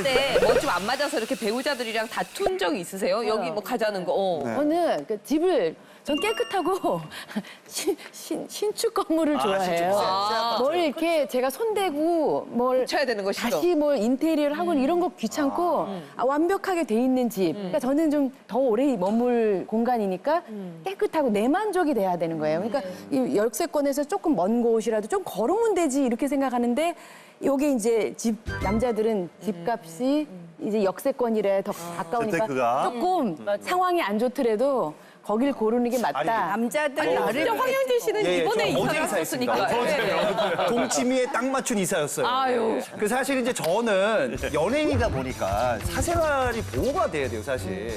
살 때 뭐 좀 안 맞아서 이렇게 배우자들이랑 다툰 적 있으세요? 여기 뭐 가자는 거. 저는 그 집을 전 깨끗하고 신축 건물을 좋아해요. 뭘 이렇게 제가 손대고 뭘 쳐야 되는 거 싫어. 다시 뭘 인테리어를 하고 이런 거 귀찮고 완벽하게 돼 있는 집. 그러니까 저는 좀 더 오래 머물 공간이니까 깨끗하고 내 만족이 돼야 되는 거예요. 그러니까 이 열세권에서 조금 먼 곳이라도 좀 걸으면 되지 이렇게 생각하는데 요게 이제 집 남자들은 집값이 이제 역세권이래 더 가까우니까 재테크가. 조금 상황이 안 좋더라도 거길 고르는 게 맞다. 남자들 나를 진짜 황현진 씨는 이번에 저 어제 이사를 하셨으니까. 이사했습니다. 동치미에 딱 맞춘 이사였어요. 아유. 그 사실 이제 저는 연예인이다 보니까 사생활이 보호가 돼야 돼요, 사실.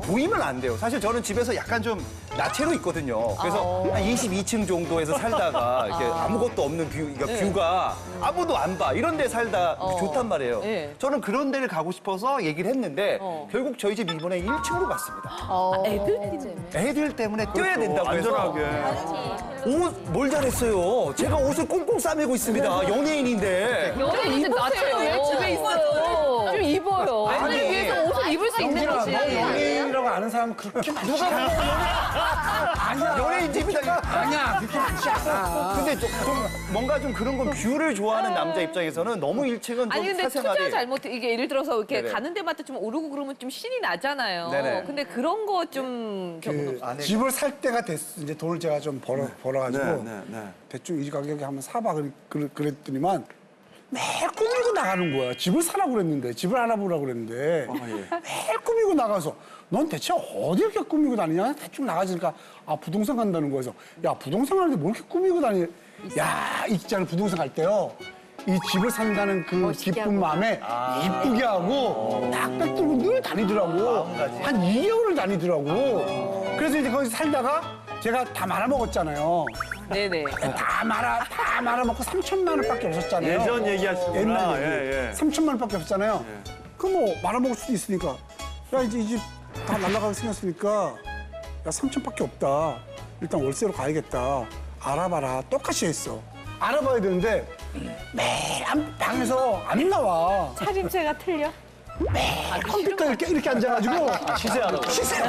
보이면 안 돼요. 사실 저는 집에서 약간 좀 나체로 있거든요. 그래서 한 22층 정도에서 살다가 이렇게 아무것도 없는 뷰, 그러니까 뷰가 아무도 안 봐. 이런 데 살다 좋단 말이에요. 네. 저는 그런 데를 가고 싶어서 얘기를 했는데 결국 저희 집 이번에 1층으로 갔습니다. 애들 때문에 뛰어야 된다고 해서 옷 뭘 잘했어요. 제가 옷을 꽁꽁 싸매고 있습니다. 연예인인데. 연예인인데 나처럼 왜 집에 있어요? 좀 입어요. 아니, 애들 위해서 옷을 입을 수 있는 거지. 연예인이라고 아는 사람은 그렇게 많지 않아. 연예인 집이다. 아니야, 그렇게 많지 않아. 근데 좀 뭔가 좀 그런 건 뷰를 좋아하는 남자 입장에서는 너무 1층은 좀 아니 근데 투자 사생활이. 잘못 이게 예를 들어서 이렇게 네네. 가는 데마다 좀 오르고 그러면 좀 신이 나잖아요. 네네. 근데 그런 거좀 집을 살 때가 이제 돈을 제가 좀 벌어가지고 네. 대충 이 가격에 한번 사봐 그랬더니만 매일 꾸미고 나가는 거야. 집을 사라고 그랬는데, 집을 알아보라고 그랬는데 매일 꾸미고 나가서 넌 대체 어디 이렇게 꾸미고 다니냐? 대충 나가지니까 아 부동산 간다는 거여서 야 부동산 가는데 뭘 이렇게 꾸미고 다니? 야 있잖아 부동산 갈 때요. 이 집을 산다는 그 기쁜 마음에 이쁘게 하고 딱 빼들고 늘 다니더라고. 한 2개월을 다니더라고. 그래서 이제 거기서 살다가 제가 다 말아먹었잖아요. 네네. 다 말아먹고 3천만 원밖에 없었잖아요. 예전 얘기하시구나. 옛날 얘기. 예. 3천만 원밖에 없었잖아요. 그럼 뭐 말아먹을 수도 있으니까. 야 이제 이 집 다 날아가게 생겼으니까 야 3천밖에 없다. 일단 월세로 가야겠다. 알아봐라. 똑같이 했어. 알아봐야 되는데 매일 방에서 안 나와. 차림새가 틀려? 컴퓨터 이렇게 앉아가지고 시세하라고. 시세.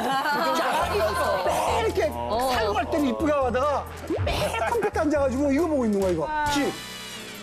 매일 이렇게 살고 갈 때는 이쁘게 하다가 매일 컴퓨터 앉아가지고 이거 보고 있는 거야 이거.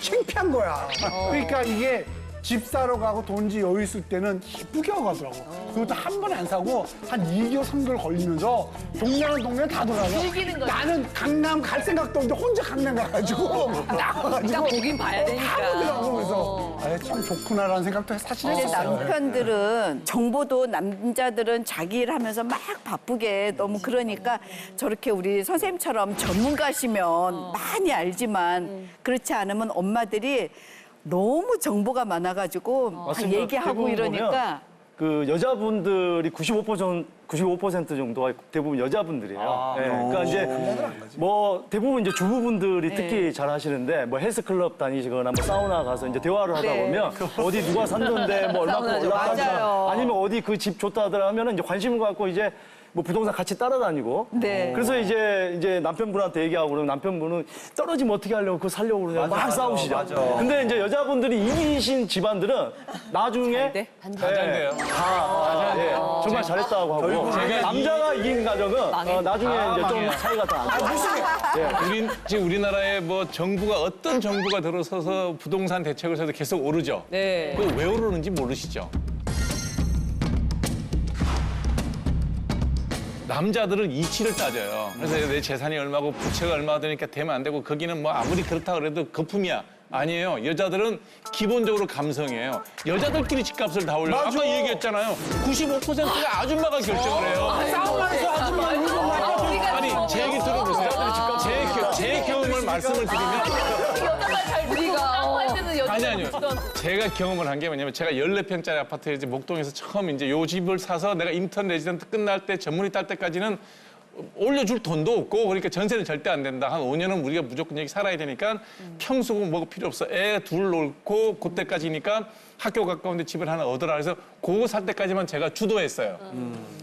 창피한 거야. 그러니까 이게 집 사러 가고 돈지 여유 있을 때는 이쁘게 하고 가더라고. 그것도 한 번에 안 사고 한 2개월, 3개월 걸리면서 동네는 동네 다 돌아가. 즐기는 거지. 나는 강남 갈 생각도 없는데 혼자 강남 가가지고 나와가지고 일단 보긴 봐야 되니까. 다 보더라고. 그래서 아, 참 좋구나라는 생각도 사실 근데 했었어요. 남편들은 정보도 남자들은 자기 일 하면서 막 바쁘게 너무 그러니까 저렇게 우리 선생님처럼 전문가시면 많이 알지만 그렇지 않으면 엄마들이 너무 정보가 많아가지고 막 맞습니다. 얘기하고 대부분 이러니까 그 여자분들이 95% 정도가 대부분 여자분들이에요. 네, 그러니까 이제 뭐 대부분 이제 주부분들이 특히 잘 하시는데 뭐 헬스클럽 다니시거나 뭐 사우나 가서 이제 대화를 하다 보면 어디 누가 샀는데 뭐 얼마큼 사우나죠. 올라갔다 맞아요. 아니면 어디 그 집 좋다 하더라 하면은 이제 관심을 갖고 이제 뭐 부동산 같이 따라다니고 네. 그래서 이제 남편분한테 얘기하고 그러면 남편분은 떨어지면 어떻게 하려고 그거 살려고 그러냐고 막 싸우시죠. 근데 이제 여자분들이 이기신 집안들은 나중에 돼? 예, 정말 잘했다고 하고 남자가 이긴 가정은 나중에 이제 좀 사이가 더 안 좋아요. 지금 우리나라에 뭐 정부가 어떤 정부가 들어서서 부동산 대책을 해도 계속 오르죠. 네. 그 왜 오르는지 모르시죠? 남자들은 이치를 따져요. 그래서 내 재산이 얼마고 부채가 얼마 되니까 되면 안 되고 거기는 뭐 아무리 그렇다 그래도 거품이야. 아니에요. 여자들은 기본적으로 감성이에요. 여자들끼리 집값을 다 올려요. 아까 얘기했잖아요. 95%가 아줌마가 결정을 해요. 사우나에서 아줌마 아니, 제 얘기 들어보세요. 제 경험을 말씀을 드리면 아니요. 제가 경험을 한 게 뭐냐면 제가 14평짜리 아파트에 이제 목동에서 처음 이제 요 집을 사서 내가 인턴 레지던트 끝날 때 전문의 딸 때까지는 올려줄 돈도 없고 그러니까 전세는 절대 안 된다. 한 5년은 우리가 무조건 여기 살아야 되니까 평수고 뭐가 필요 없어. 애 둘 놓고 그때까지니까 학교 가까운데 집을 하나 얻어라. 그래서 그거 살 때까지만 제가 주도했어요.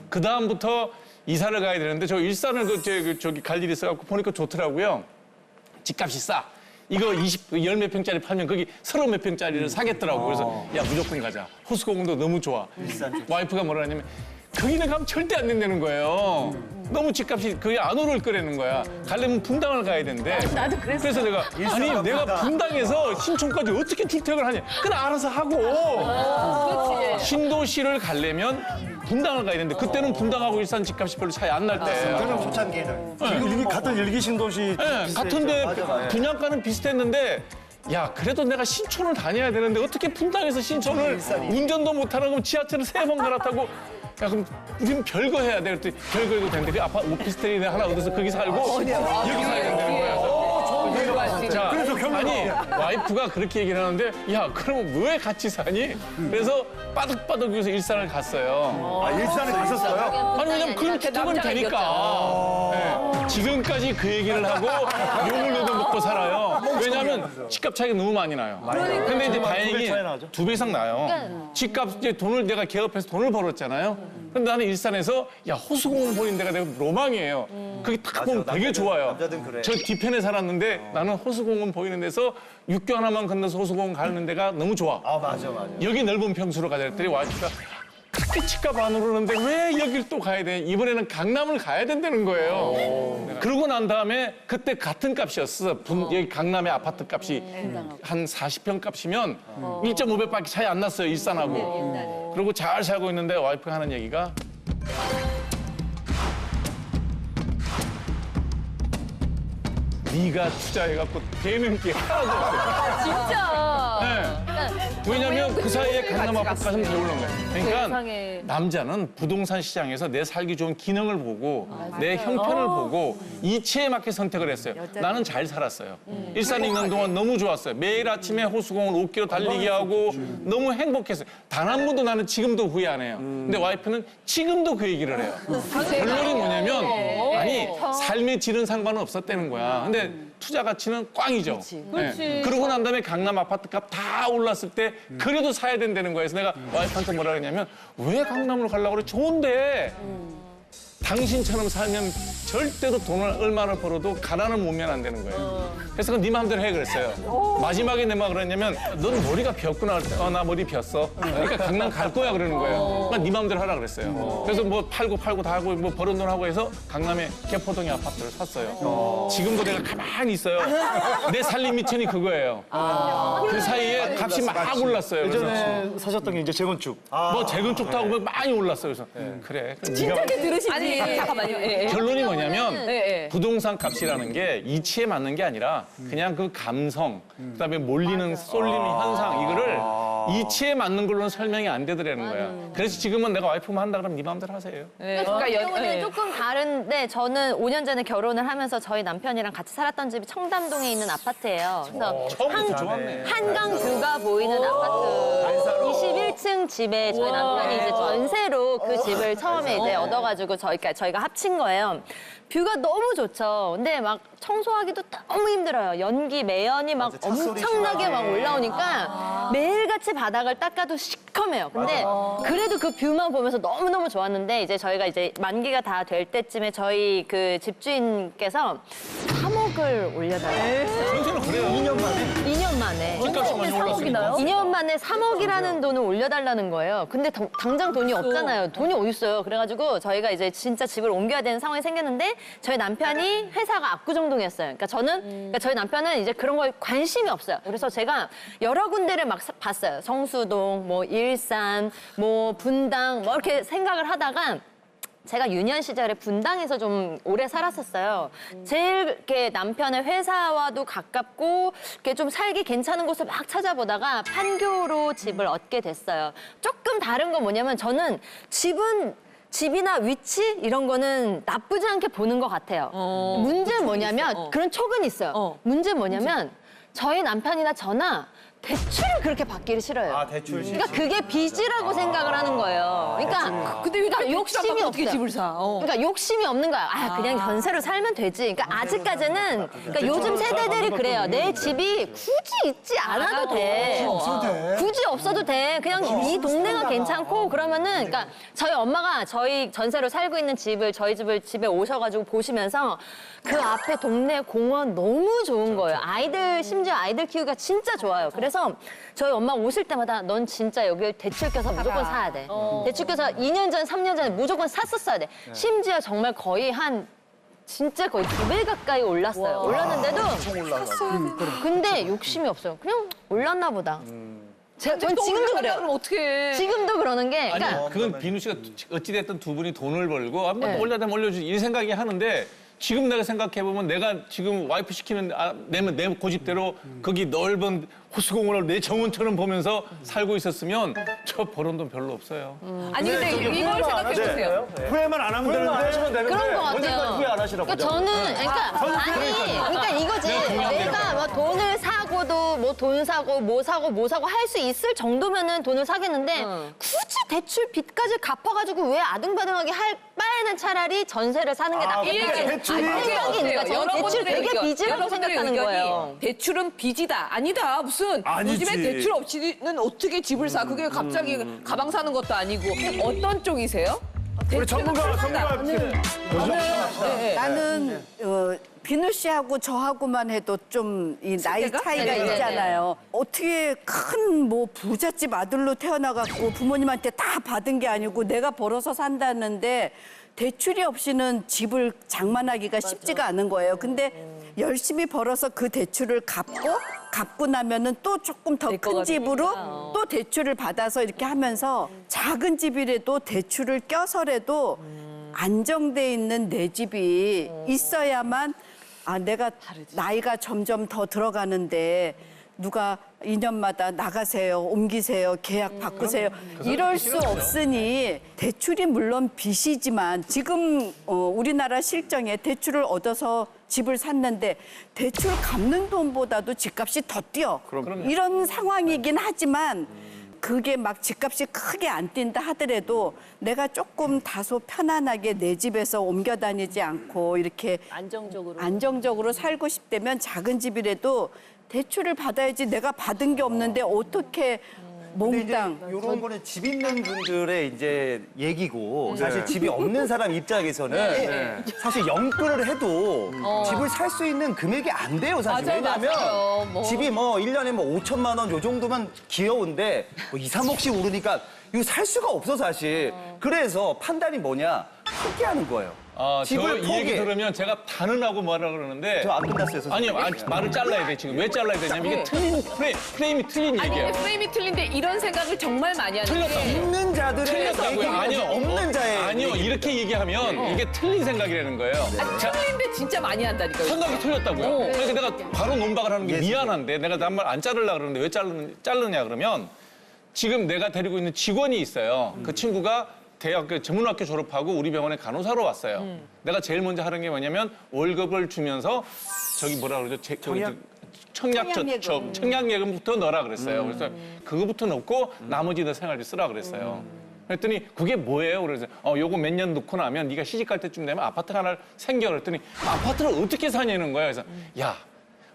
그 다음부터 이사를 가야 되는데 저 일산을 저기 갈 일이 있어갖고 보니까 좋더라고요. 집값이 싸. 이거 10 몇 평짜리 팔면 거기 30 몇 평짜리를 사겠더라고. 그래서 야 무조건 가자. 호수공원도 너무 좋아. 와이프가 뭐라 하냐면 거기는 가면 절대 안 된다는 거예요. 너무 집값이 거기 안 오를 거라는 거야. 가려면 분당을 가야 된대. 나도 그랬어. 그래서 내가 아니 내가 분당에서 신촌까지 어떻게 출퇴근을 하냐. 그냥 알아서 하고. 신도시를 가려면 분당을 가야 되는데 그때는 분당하고 일산 집값이 별로 차이 안 날 때. 그럼 초창기에는. 같은 일기 신도시 네, 같은데 분양가는 비슷했는데 야 그래도 내가 신촌을 다녀야 되는데 어떻게 분당에서 신촌을 운전도 못하는 거 지하철을 3번 갈아타고 야 그럼 우리는 별거 해야 돼. 그랬더니 별거 해도 되는데 그 아파트 오피스텔이 하나 얻어서 거기 살고 여기 살야 된다는 거야. 자, 아니 와이프가 그렇게 얘기를 하는데 야 그럼 왜 같이 사니? 그래서 빠득빠득 위해서 일산을 갔어요. 아, 일산에 가셨어요? 아니 왜냐면 그럼 주택은 되니까. 네. 지금까지 그 얘기를 하고 욕을 내도 먹고 살아요. 왜냐하면 집값 차이가 너무 많이 나요. 근데 이제 다행히 차이 나죠? 2배 이상 나요. 집값 이제 돈을 내가 개업해서 돈을 벌었잖아요. 근데 나는 일산에서 야 호수공원 보이는 데가 내가 로망이에요. 거기 딱 보면 되게 좋아요. 남자든 그래. 저 뒤편에 살았는데 나는 호수공원 보이는 데서 육교 하나만 건너서 호수공원 가는 데가 너무 좋아. 아, 맞아. 여기 넓은 평수로 가자 했더니 와이프가 그렇게 집값 안 오르는데 왜 여길 또 가야 돼? 이번에는 강남을 가야 된다는 거예요. 그러고 난 다음에 그때 같은 값이었어. 여기 강남의 아파트 값이 한 40평 값이면 1.5배밖에 차이 안 났어요. 일산하고. 그리고 잘 살고 있는데 와이프가 하는 얘기가 네가 투자해갖고 되는 게 하나도 없어. 진짜. 네. 왜냐면 그 사이에 강남 아파트 가면 더 오른 거예요. 그러니까 세상에. 남자는 부동산 시장에서 내 살기 좋은 기능을 보고 내 형편을 보고 이치에 맞게 선택을 했어요. 나는 잘 살았어요. 일산에 있는 동안 너무 좋았어요. 매일 아침에 호수공원 5km 달리기 하고 너무 행복했어요. 단 한 번도 나는 지금도 후회 안 해요. 근데 와이프는 지금도 그 얘기를 해요. 결론이 뭐냐면 아니 삶의 질은 상관은 없었다는 거야. 근데 투자 가치는 꽝이죠. 네. 그러고 난 다음에 강남 아파트 값 다 올랐을 때 그래도 사야 된다는 거예요. 그래서 내가 와이프한테 뭐라 그랬냐면 왜 강남으로 가려고 그래? 좋은데 당신처럼 살면 절대로 돈을 얼마나 벌어도 가난을 못 면 안 되는 거예요. 그래서 그건 네 마음대로 해 그랬어요. 마지막에 내가 그랬냐면 넌 머리가 비었구나. 나 머리 비었어. 그러니까 강남 갈 거야 그러는 거예요. 그러니까 네 마음대로 하라 그랬어요. 그래서 뭐 팔고 다 하고 뭐 버는 돈 하고 해서 강남에 개포동에 아파트를 샀어요. 지금도 내가 가만히 있어요. 내 살림 미천이 그거예요. 그 사이에 값이 막 올랐어요. 그래서 예전에 사셨던 게 이제 재건축. 뭐 재건축도 하고 많이 올랐어요. 그래서 그래. 그럼 네가 들으시지. 아니 잠깐만요. 예. 결론이 뭐냐면 예. 부동산 값이라는 게 이치에 맞는 게 아니라 그냥 그 감성, 그다음에 몰리는 쏠리는 현상 이거를 이치에 맞는 걸로는 설명이 안 되더라는 거야. 그래서 지금은 내가 와이프만 한다 그러면 네 마음대로 하세요. 그러니까 경우는 조금 다른데 저는 5년 전에 결혼을 하면서 저희 남편이랑 같이 살았던 집이 청담동에 있는 아파트예요. 그래서 처음부터 좋았네. 한강 뷰가 보이는 아파트 21층 집에 저희 남편이 이제 전세로 그 집을 처음에 이제 얻어가지고 저희가 합친 거예요. 뷰가 너무 좋죠. 근데 막 청소하기도 너무 힘들어요. 연기, 매연이 막 엄청나게 막 올라오니까 매일같이 바닥을 닦아도 시커매요. 근데 그래도 그 뷰만 보면서 너무너무 좋았는데 이제 저희가 이제 만기가 다 될 때쯤에 저희 그 집주인께서 3억을 올려달라고. 전세는 그래요. 2년 만에. 2년 만에. 집값이 많이 올랐으니까. 2년 만에 3억이라는 돈을 올려달라는 거예요. 근데 당장 돈이 없잖아요. 돈이 어디 있어요. 그래가지고 저희가 이제 진짜 집을 옮겨야 되는 상황이 생겼는데 저희 남편이 회사가 압구정동이었어요. 그러니까 저희 남편은 이제 그런 거에 관심이 없어요. 그래서 제가 여러 군데를 막 봤어요. 성수동, 뭐 일산, 뭐 분당, 뭐 이렇게 생각을 하다가 제가 유년 시절에 분당에서 좀 오래 살았었어요. 제일 이렇게 남편의 회사와도 가깝고 이렇게 좀 살기 괜찮은 곳을 막 찾아보다가 판교로 집을 얻게 됐어요. 조금 다른 건 뭐냐면 저는 집이나 위치 이런 거는 나쁘지 않게 보는 것 같아요. 문제는 뭐냐면 그런 촉은 있어요. 문제는 뭐냐면 저희 남편이나 저나 대출을 그렇게 받기를 싫어요. 아, 대출 그러니까 그게 빚이라고 생각을 하는 거예요. 그러니까, 근데 왜 그러니까 욕심이 어떻게 없어요. 집을 사? 그러니까 욕심이 없는 거야. 아, 그냥 전세로 살면 되지. 그러니까 아직까지는 그러니까 요즘 세대들이 그래요. 내 집이 굳이 있지 않아도 돼. 없어도 돼. 굳이 없어도 돼. 그냥 이 동네가 괜찮고 그러면은 그러니까 저희 엄마가 저희 전세로 살고 있는 집을 저희 집을 집에 오셔가지고 보시면서 그 앞에 동네 공원 너무 좋은 거예요. 아이들 심지어 아이들 키우기가 진짜 좋아요. 그래서 저희 엄마 오실 때마다 넌 진짜 여기 대출 껴서 무조건 사야 돼. 대출 껴서 2년 전, 3년 전에 무조건 샀었어야 돼. 심지어 정말 거의 진짜 거의 2배 가까이 올랐어요. 올랐는데도 근데 욕심이 없어요. 그냥 올랐나 보다. 전 지금도 그래요. 그럼 어떻게? 지금도 그러는 게 아니, 그러니까 그건 비누 씨가 어찌됐든 두 분이 돈을 벌고 한번 네. 올려면 올려주지 이 생각이 하는데 지금 내가 생각해보면 내가 지금 와이프 시키는 내 고집대로 거기 넓은 호수공원을 내 정원처럼 보면서 살고 있었으면 저 벌은 돈 별로 없어요. 아니 근데 이걸 생각해 보세요. 후회만 안 하면 되는데. 그런 것 같아요. 언제까지 후회 안 하시라고. 그러니까 저는 그러니까 이거지. 내가 뭐 돈을 사고도 뭐 돈 사고 뭐 사고 할 수 있을 정도면은 돈을 사겠는데 굳이 대출 빚까지 갚아가지고 왜 아등바등하게 할 바에는 차라리 전세를 사는 게 낫겠다. 생각이 있는 거야. 저는 대출 되게 빚이라고 생각하는 거예요. 대출은 빚이다. 아니다. 무슨 아니지. 요즘에 대출 없이는 어떻게 집을 사? 그게 갑자기 가방 사는 것도 아니고 어떤 쪽이세요? 우리 전문가. 나는 비누 씨하고 저하고만 해도 좀 이 나이 세대가? 차이가 네네네. 있잖아요. 어떻게 큰 뭐 부잣집 아들로 태어나갖고 부모님한테 다 받은 게 아니고 내가 벌어서 산다는데 대출이 없이는 집을 장만하기가 쉽지가 않은 거예요. 근데 열심히 벌어서 그 대출을 갚고 나면은 또 조금 더 큰 집으로 또 대출을 받아서 이렇게 하면서 작은 집이라도 대출을 껴서라도 안정돼 있는 내 집이 있어야만 내가 나이가 점점 더 들어가는데 누가 2년마다 나가세요, 옮기세요, 계약 바꾸세요. 이럴 수 없으니 대출이 물론 빚이지만 지금 우리나라 실정에 대출을 얻어서 집을 샀는데 대출 갚는 돈보다도 집값이 더 뛰어. 이런 상황이긴 하지만 그게 막 집값이 크게 안 뛴다 하더라도 내가 조금 다소 편안하게 내 집에서 옮겨 다니지 않고 이렇게 안정적으로 살고 싶다면 작은 집이라도 대출을 받아야지 내가 받은 게 없는데 어떻게 몽땅. 이런 거는 집 있는 분들의 이제 얘기고 사실 집이 없는 사람 입장에서는 사실 영끌을 해도 집을 살 수 있는 금액이 안 돼요, 사실. 맞아요, 왜냐하면 맞아요. 뭐. 집이 뭐 1년에 뭐 5천만 원 요 정도만 귀여운데 뭐 2, 3억씩 오르니까 이거 살 수가 없어, 사실. 그래서 판단이 뭐냐? 포기하는 거예요. 저 이 얘기 들으면 제가 단언하고 뭐라 그러는데 저 안 끝났어요, 선생님. 아니요, 말을 잘라야 돼 지금. 왜 잘라야 되냐면 이게 틀린 프레임이 틀린 아니 얘기예요. 근데 프레임이 틀린데 이런 생각을 정말 많이 하는 게 있는 자들의 틀렸다고요? 얘기가 아니요. 없는 자의 아니요. 얘기. 이렇게 얘기하면 이게 틀린 생각이라는 거예요. 자, 틀린데 진짜 많이 한다니까요. 생각이 틀렸다고요. 그러니까 내가 바로 논박을 하는 게 미안한데 내가 단말 안 자르려고 그러는데 왜 자르냐 그러면 지금 내가 데리고 있는 직원이 있어요. 그 친구가 대학교 전문학교 졸업하고 우리 병원에 간호사로 왔어요. 내가 제일 먼저 하는 게 뭐냐면 월급을 주면서 저기 뭐라 그러죠? 청약예금부터 넣어라 그랬어요. 그래서 그거부터 넣고 나머지 너 생활비 쓰라 그랬어요. 그랬더니 그게 뭐예요? 그래서 요거 몇 년 넣고 나면 네가 시집 갈 때쯤 되면 아파트가 하나 생겨. 그랬더니 아파트를 어떻게 사냐는 거야. 그래서 야,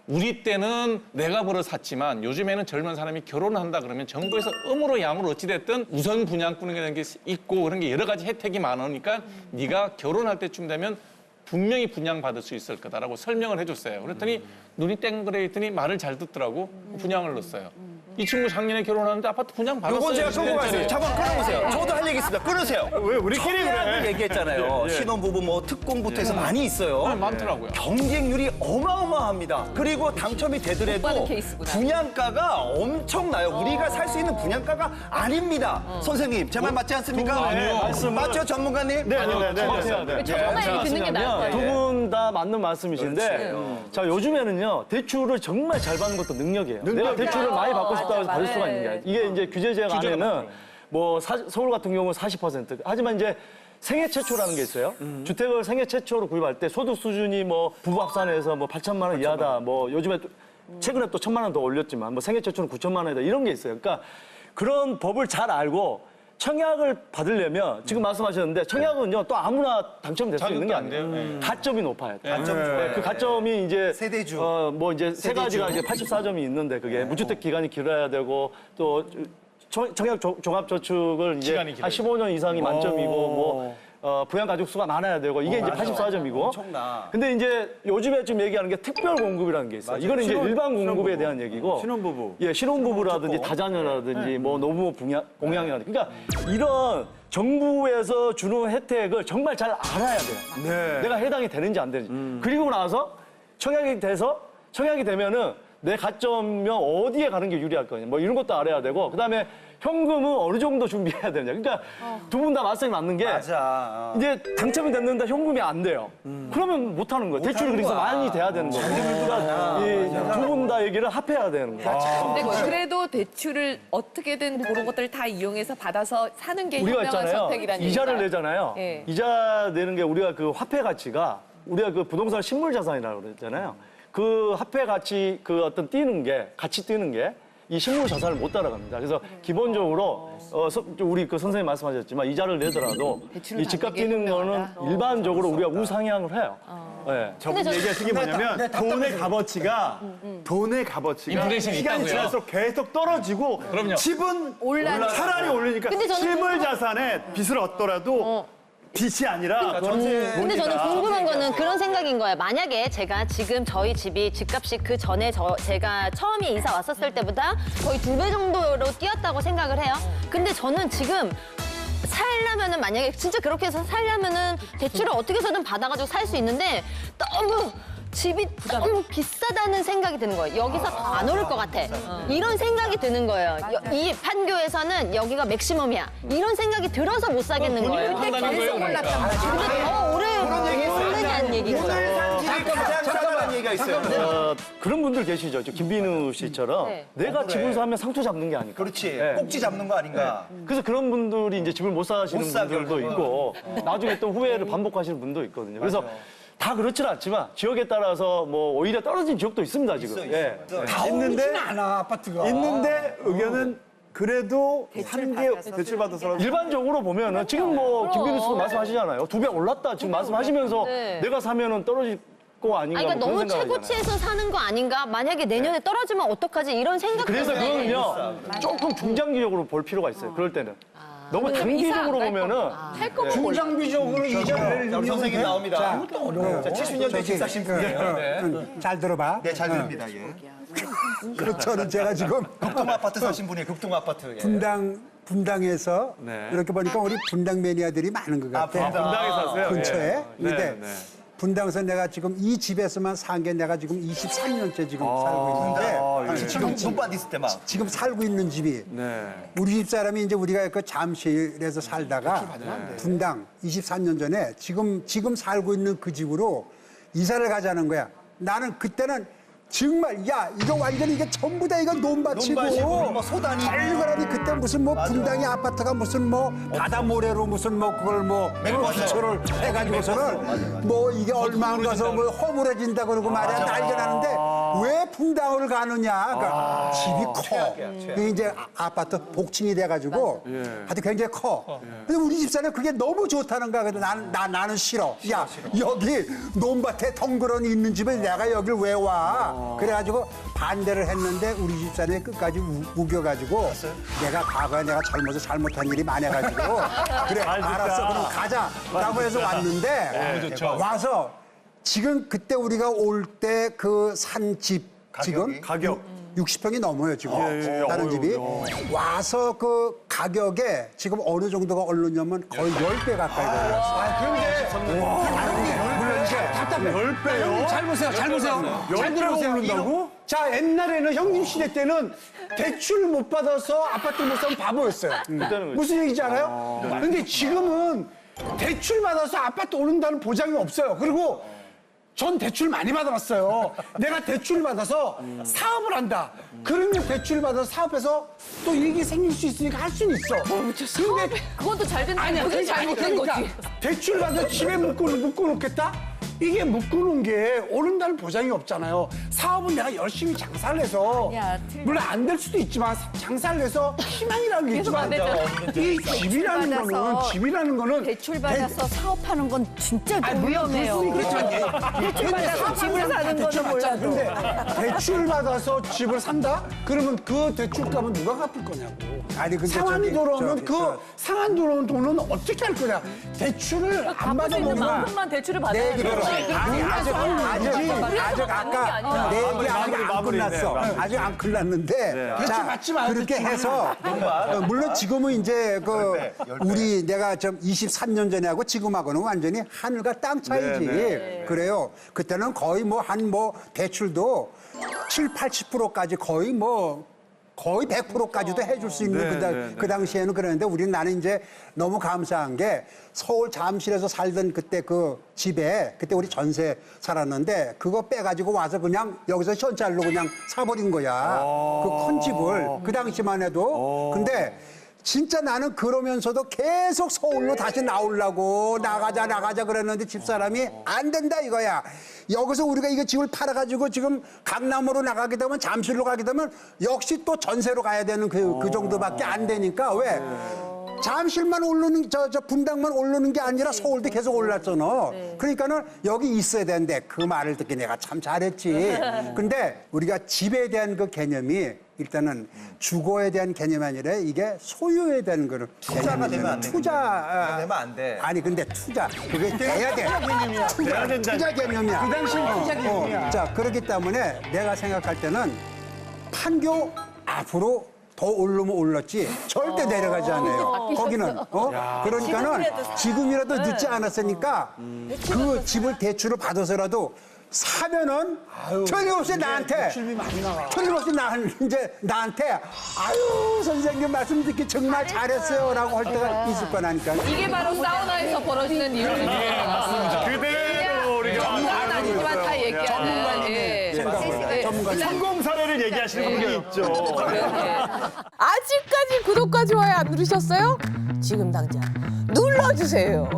우리 때는 내가 벌어 샀지만 요즘에는 젊은 사람이 결혼한다 그러면 정부에서 음으로 양으로 어찌됐든 우선 분양권이라는 게 있고 그런 게 여러 가지 혜택이 많으니까 네가 결혼할 때쯤 되면 분명히 분양받을 수 있을 거다라고 설명을 해줬어요. 그랬더니 눈이 땡그레 했더니 말을 잘 듣더라고 분양을 넣었어요. 이 친구 작년에 결혼하는데 아파트 분양 받았어요. 요건 제가 끌고 가야 돼요. 20년짜리. 잠깐 끊어보세요. 저도 할 얘기 있습니다. 끊으세요. 왜 우리끼리 청약을 그래? 얘기했잖아요. 신혼부부 뭐 특공부터 해서 많이 있어요. 많더라고요. 경쟁률이 어마어마합니다. 그리고 당첨이 되더라도 받은 케이스구나. 분양가가 엄청나요. 우리가 살 수 있는 분양가가 아닙니다. 선생님, 제 말 맞지 않습니까? 아니요. 맞죠, 전문가님? 네. 전문가 얘기 듣는 게 나을 것 두 같아요. 분 다 맞는 말씀이신데 자 요즘에는요 대출을 정말 잘 받는 것도 능력이에요. 내가 대출을 많이 받고 싶다고 해서 받을 수가 있는 게 아니에요. 이게 이제 규제제가 안에는 뭐 서울 같은 경우는 40% 하지만 이제 생애 최초라는 게 있어요. 주택을 생애 최초로 구입할 때 소득 수준이 뭐 부부 합산해서 뭐 8천만 원 이하다 뭐 요즘에 최근에 또 1,000만 원 더 올렸지만 뭐 생애최초는 9천만 원이다 이런 게 있어요. 그러니까 그런 법을 잘 알고 청약을 받으려면 지금 말씀하셨는데 청약은요 또 아무나 당첨될 수 있는 게 아니에요. 가점이 높아야 돼요. 가점 좋아요. 그 가점이 이제 세대주. 뭐 이제 세 세대주. 가지가 이제 84점이 있는데 그게 무주택 기간이 길어야 되고 또 청약 종합저축을 이제 기간이 한 15년 이상이 만점이고 뭐 부양 가족 수가 많아야 되고 이게 이제 84점이고. 엄청나. 근데 이제 요즘에 지금 얘기하는 게 특별 공급이라는 게 있어요. 이거는 이제 일반 공급에 대한 얘기고. 신혼부부. 예, 신혼부부라든지 다자녀라든지 뭐 노부모 공양이라든지. 그러니까 이런 정부에서 주는 혜택을 정말 잘 알아야 돼요. 네. 내가 해당이 되는지 안 되는지. 그리고 나서 청약이 되면은 내 가점이면 어디에 가는 게 유리할 거냐. 뭐 이런 것도 알아야 되고. 그다음에 현금은 어느 정도 준비해야 되냐. 그러니까 두 분 다 말씀이 맞는 게 맞아. 이제 당첨이 됐는데 현금이 안 돼요. 그러면 못 하는 거예요. 대출이 그래서 많이 돼야 되는 거예요. 그러니까 두 분 다 얘기를 합해야 되는 거예요. 근데 그래도 대출을 어떻게든 그런 것들을 다 이용해서 받아서 사는 게 우리가 현명한 있잖아요. 선택이라는 이자를 얘기가. 내잖아요. 예. 이자 내는 게 우리가 그 화폐 가치가 우리가 그 부동산 실물 자산이라고 그랬잖아요. 그 화폐 가치 그 어떤 같이 뛰는 게 이 실물 자산을 못 따라갑니다. 그래서 기본적으로 우리 그 선생님 말씀하셨지만 이자를 내더라도 이 집값 뛰는 거는 일반적으로 우리가 우상향을 해요. 예. 저분 얘기하신 게 뭐냐면 돈의 값어치가 인플레이션이 시간이 있다고요? 지날수록 계속 떨어지고 그럼요. 집은 올라니까. 차라리 올리니까 근데 저는 실물 자산에 빚을 얻더라도 빚이 아니라 근데 저는 궁금한 거는 그런 생각인 거예요. 만약에 제가 지금 저희 집이 집값이 그 전에 제가 처음에 이사 왔었을 때보다 거의 2배 정도로 뛰었다고 생각을 해요. 근데 저는 지금 살려면은 만약에 진짜 그렇게 해서 살려면은 대출을 어떻게 해서든 받아가지고 살 수 있는데 너무 집이 너무 비싸다는 생각이 드는 거예요. 여기서 더 안 오를 것 같아. 이런 생각이 드는 거예요. 이 판교에서는 여기가 맥시멈이야. 이런 생각이 들어서 못 사겠는 거예요. 근데 계속 올랐단 근데 더 오르냐는 얘기인 거예요. 잠깐만 얘기가 있어요. 그런 분들 계시죠. 저 김빈우 씨처럼 네. 내가 집을 사면 상투 잡는 게 아닐까. 그렇지. 예. 꼭지 잡는 거 아닌가. 그래서 그런 분들이 이제 집을 못 사시는 못 사, 분들도 결국은. 있고 나중에 또 후회를 반복하시는 분도 있거든요. 그래서 다 그렇지는 않지만 지역에 따라서 뭐 오히려 떨어진 지역도 있습니다 지금. 예. 다 오르진 않아, 아파트가. 있는데 의견은 그래도 한 개 대출 받아서 일반적으로 보면은 지금 뭐 김빈우 씨도 말씀하시잖아요. 2배 올랐다 지금 말씀하시면서 네. 내가 사면은 떨어질 거 아닌가. 아니, 그러니까 뭐 너무 그런 생각을 하잖아요. 최고치에서 사는 거 아닌가? 만약에 내년에 떨어지면 어떡하지? 이런 생각 그래서 때문에. 그거는요 조금 중장기적으로 볼 필요가 있어요. 그럴 때는 너무 단기적으로 보면은 할 거면 중장비적으로 이자를 우리 선생님 나옵니다. 자, 어려워요. 70년대 집사신분이에요. 잘 들어봐. 네, 잘 들립니다. 예. 저는 제가 지금 극동 아파트 사신 분이에요. 극동 아파트. 예. 분당에서 이렇게 보니까 우리 분당 매니아들이 많은 것 같아. 분당에 사세요. 근처에. 예. 근데 네. 분당에서 내가 지금 이 집에서만 산 게 내가 지금 23년째 지금 살고 있는데 지금 눈밭 있을 때 막. 지금 살고 있는 집이 우리 집 사람이 이제 우리가 그 잠실에서 살다가 분당 23년 전에 지금 살고 있는 그 집으로 이사를 가자는 거야. 나는 그때는 정말 야 이거 완전히 이게 전부 다 이거 논밭이고 뭐 소단이 알거라니 그때 무슨 뭐 분당의 아파트가 무슨 뭐 바다 모래로 무슨 뭐 그걸 뭐 기초를 해가지고서는 뭐 이게 얼마 안 가서 뭐 허물어진다 그러고 말이야 난리 나는데 왜 분당을 가느냐 그러니까 집이 커 그게 이제 아파트 복층이 돼가지고 하여튼 굉장히 커 근데 우리 집사는 그게 너무 좋다는 거야 근데 나는 싫어 야 여기 논밭에 덩그러니 있는 집에 내가 여길 왜 와 그래가지고 반대를 했는데 우리 집사람이 끝까지 우겨가지고 내가 과거에 내가 잘못한 일이 많아가지고 그래 알았어 그럼 가자라고 해서 왔는데 와서 지금 그때 우리가 올 때 그 산 집 지금 가격 60평이 넘어요 지금 다른 집이 와서 그 가격에 지금 어느 정도가 오르냐면 거의 10배 가까이 올랐어요. 물론 이제 답답해. 10배요? 형님 잘 보세요. 잘 들어보세요. 오른다고? 자 옛날에는 형님 시대 때는 대출 못 받아서 아파트 못 사면 바보였어요. 무슨 얘기인지 알아요? 근데 지금은 대출 받아서 아파트 오른다는 보장이 없어요. 그리고 전 대출 많이 받아봤어요. 내가 대출 받아서 사업을 한다. 그러면 대출 받아서 사업해서 또 이익이 생길 수 있으니까 할 수는 있어. 근데 그것도 잘 된다. 아니야, 그게 그게 잘못된 그러니까 거지. 대출 받아서 집에 묶어 놓겠다? 이게 묶어놓은 게 오른다는 보장이 없잖아요. 사업은 내가 열심히 장사를 해서 아니야, 틀려. 물론 안 될 수도 있지만 장사를 해서 희망이라는 게 있지만 이 집이라는 거는 대출 받아서 사업하는 건 진짜 아니, 물론 그럴 위험해요. 수도 있겠지만 대출 받아서 집을 사는 대출 거는 받잖아. 몰라도. 근데 대출 받아서 집을 산다? 그러면 그 대출값은 누가 갚을 거냐고. 아니, 근데 상환이 저기, 들어오면 저기, 그 상환 들어온 돈은 어떻게 할 거냐. 대출을 안 받아먹는 만큼만 대출을 내 받아야 얘기를 돼. 아니 아직 아까 내 얘기 아직 안 끝났어. 아직 안 끝났는데 자 받지 마요, 그렇게 대출. 해서 물론 지금은 이제 그 우리 내가 좀 23년 전에 하고 지금하고는 완전히 하늘과 땅 차이지. 그래요. 그때는 거의 뭐 한 대출도 7, 80%까지 거의 100%까지도 해줄 수 있는 그 당시에는 그랬는데 나는 이제 너무 감사한 게 서울 잠실에서 살던 그때 그 집에 그때 우리 전세 살았는데 그거 빼가지고 와서 그냥 여기서 현찰로 그냥 사버린 거야. 그 큰 집을 그 당시만 해도. 근데 진짜 나는 그러면서도 계속 서울로 다시 나오려고 나가자 그랬는데 집사람이 안 된다 이거야. 여기서 우리가 이거 집을 팔아가지고 지금 강남으로 나가게 되면 잠실로 가게 되면 역시 또 전세로 가야 되는 그 정도밖에 안 되니까 왜? 잠실만 오르는 저 분당만 오르는 게 아니라 서울도 계속 올랐잖아. 그러니까는 여기 있어야 되는데 그 말을 듣기 내가 참 잘했지. 근데 우리가 집에 대한 그 개념이 일단은 주거에 대한 개념이 아니라 이게 소유에 대한 거는 투자가 되면 안 돼. 투자 되면 안 돼. 아니 근데 투자 그게 돼야 돼. 투자 개념이야. 그 당시엔 투자 개념이야. 자 그렇기 때문에 내가 생각할 때는 판교 앞으로 더 오르면 올랐지 절대 내려가지 않아요. 거기는 그러니까는 지금이라도 늦지 않았으니까 그 집을 대출을 받아서라도 사면은 틀림없이 나한테 이제 나한테 아유 선생님 말씀 듣기 정말 잘했어요라고 할 때가 있을 거라니까. 이게 바로 사우나에서 벌어지는 일입니다. 그대로 우리가 전문가는 아니지만 다 얘기하는. 전문가. 성공 사례를 얘기하시는 분이 있죠. 아직까지 구독과 좋아요 안 누르셨어요? 지금 당장 눌러주세요.